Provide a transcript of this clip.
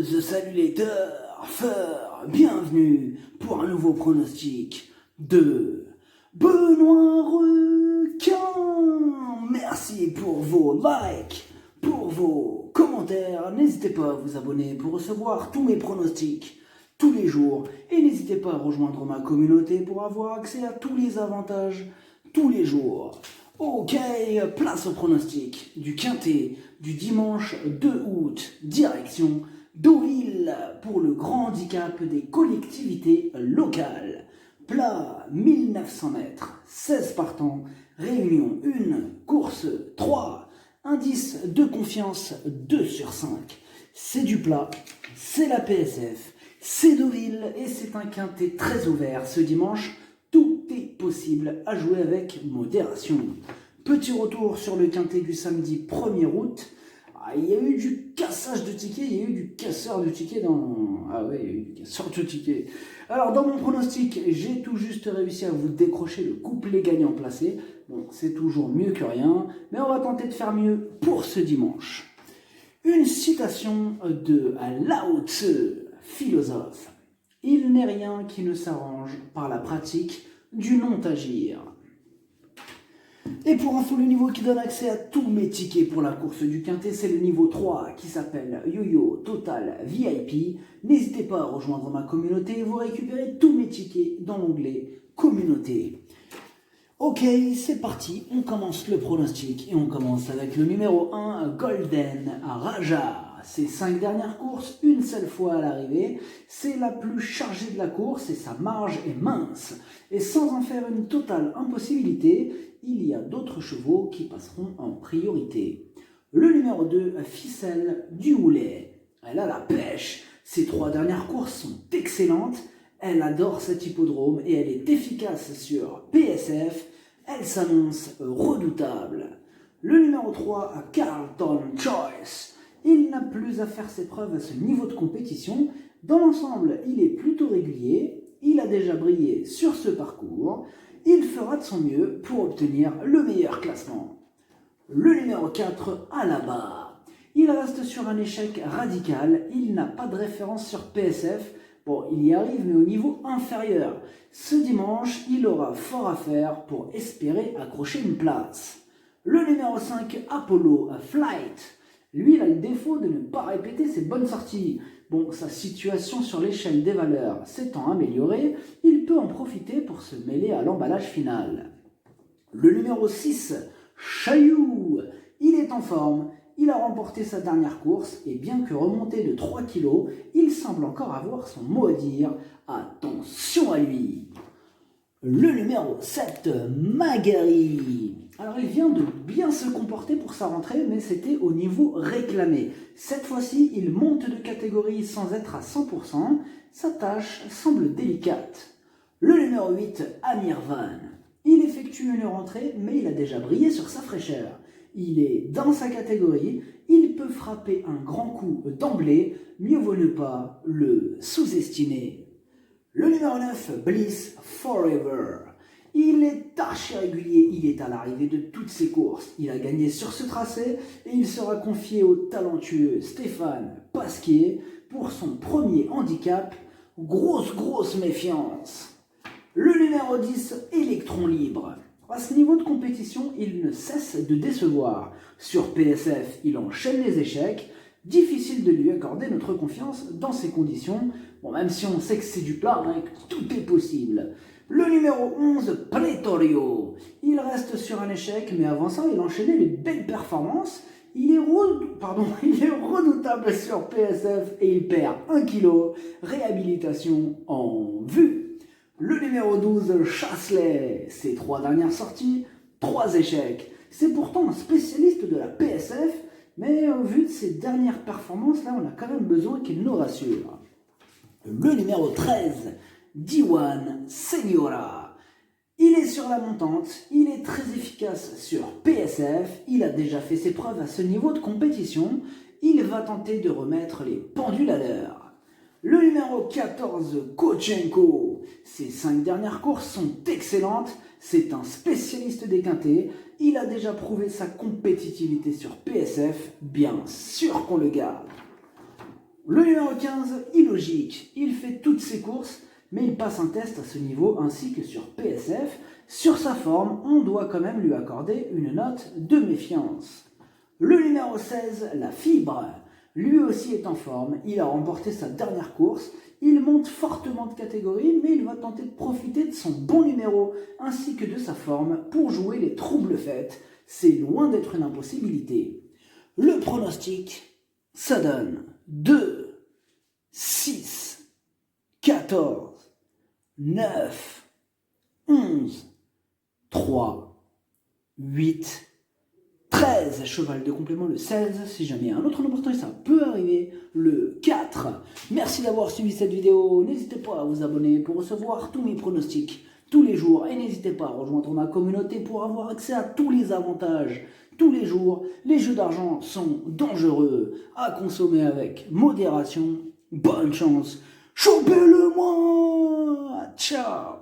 Salut les turfeurs, bienvenue pour un nouveau pronostic de Benoît Requin. Merci pour vos likes, pour vos commentaires. N'hésitez pas à vous abonner pour recevoir tous mes pronostics tous les jours. Et n'hésitez pas à rejoindre ma communauté pour avoir accès à tous les avantages tous les jours. Ok, place au pronostic du quintet du dimanche 2 août, direction Deauville pour le grand handicap des collectivités locales. Plat 1900 mètres, 16 partants, réunion 1, course 3, indice de confiance 2 sur 5. C'est du plat, c'est la PSF, c'est Deauville et c'est un quintet très ouvert ce dimanche. Tout est possible à jouer avec modération. Petit retour sur le quintet du samedi 1er août. Il y a eu du cassage de tickets, il y a eu du casseur de tickets dans... Ah ouais, il y a eu du casseur de tickets. Alors dans mon pronostic, j'ai tout juste réussi à vous décrocher le couplet gagnant placé. Bon, c'est toujours mieux que rien, mais on va tenter de faire mieux pour ce dimanche. Une citation de Lao Tzu, philosophe. Il n'est rien qui ne s'arrange par la pratique du non-agir. Et pour info, le niveau qui donne accès à tous mes tickets pour la course du quintet, c'est le niveau 3 qui s'appelle Yo-Yo Total VIP. N'hésitez pas à rejoindre ma communauté et vous récupérez tous mes tickets dans l'onglet Communauté. Ok, c'est parti, on commence le pronostic et on commence avec le numéro 1, Golden Raja. Ses 5 dernières courses, une seule fois à l'arrivée, c'est la plus chargée de la course et sa marge est mince. Et sans en faire une totale impossibilité, il y a d'autres chevaux qui passeront en priorité. Le numéro 2, Ficelle du Houlet. Elle a la pêche, ses 3 dernières courses sont excellentes, elle adore cet hippodrome et elle est efficace sur PSF, elle s'annonce redoutable. Le numéro 3, Carlton Choice. Il n'a plus à faire ses preuves à ce niveau de compétition. Dans l'ensemble, il est plutôt régulier. Il a déjà brillé sur ce parcours. Il fera de son mieux pour obtenir le meilleur classement. Le numéro 4, Alaba. Il reste sur un échec radical. Il n'a pas de référence sur PSF. Bon, il y arrive, mais au niveau inférieur. Ce dimanche, il aura fort à faire pour espérer accrocher une place. Le numéro 5, Apollo Flight. Lui, il a le défaut de ne pas répéter ses bonnes sorties. Bon, sa situation sur l'échelle des valeurs s'étant améliorée, il peut en profiter pour se mêler à l'emballage final. Le numéro 6, Chaillou. Il est en forme, il a remporté sa dernière course et bien que remonté de 3 kg, il semble encore avoir son mot à dire. Attention à lui. Le numéro 7, Magari. Alors il vient de bien se comporter pour sa rentrée, mais c'était au niveau réclamé. Cette fois-ci, il monte de catégorie sans être à 100%. Sa tâche semble délicate. Le numéro 8, Amir Van. Il effectue une rentrée, mais il a déjà brillé sur sa fraîcheur. Il est dans sa catégorie, il peut frapper un grand coup d'emblée, mieux vaut ne pas le sous-estimer. Le numéro 9, Bliss Forever. Il est archi régulier, il est à l'arrivée de toutes ses courses. Il a gagné sur ce tracé et il sera confié au talentueux Stéphane Pasquier pour son premier handicap. Grosse méfiance. Le numéro 10, Électron Libre. À ce niveau de compétition, il ne cesse de décevoir. Sur PSF, il enchaîne les échecs. Difficile de lui accorder notre confiance dans ces conditions. Bon, même si on sait que c'est du plat, hein, que tout est possible. Le numéro 11, Pretorio. Il reste sur un échec, mais avant ça, il enchaînait les belles performances. Il est redoutable sur PSF et il perd 1 kg. Réhabilitation en vue. Le numéro 12, Chasselet. Ses 3 dernières sorties, 3 échecs. C'est pourtant un spécialiste de la PSF, mais au vu de ses dernières performances, là, on a quand même besoin qu'il nous rassure. Le numéro 13, Diwan Seniora. Il est sur la montante, il est très efficace sur PSF, il a déjà fait ses preuves à ce niveau de compétition, il va tenter de remettre les pendules à l'heure. Le numéro 14, Kochenko. Ses 5 dernières courses sont excellentes, c'est un spécialiste des quintets, il a déjà prouvé sa compétitivité sur PSF, bien sûr qu'on le garde. Le numéro 15, illogique. Il fait toutes ses courses, mais il passe un test à ce niveau ainsi que sur PSF. Sur sa forme, on doit quand même lui accorder une note de méfiance. Le numéro 16, la fibre. Lui aussi est en forme, il a remporté sa dernière course, il monte fortement de catégorie, mais il va tenter de profiter de son bon numéro ainsi que de sa forme pour jouer les troubles fêtes. C'est loin d'être une impossibilité. Le pronostic, ça donne 2, 6, 14, 9, 11, 3, 8, 13, cheval de complément le 16, si jamais un autre nombre important, ça peut arriver, le 4. Merci d'avoir suivi cette vidéo, n'hésitez pas à vous abonner pour recevoir tous mes pronostics tous les jours et n'hésitez pas à rejoindre ma communauté pour avoir accès à tous les avantages tous les jours. Les jeux d'argent sont dangereux, à consommer avec modération. Bonne chance, chopez-le moi, ciao.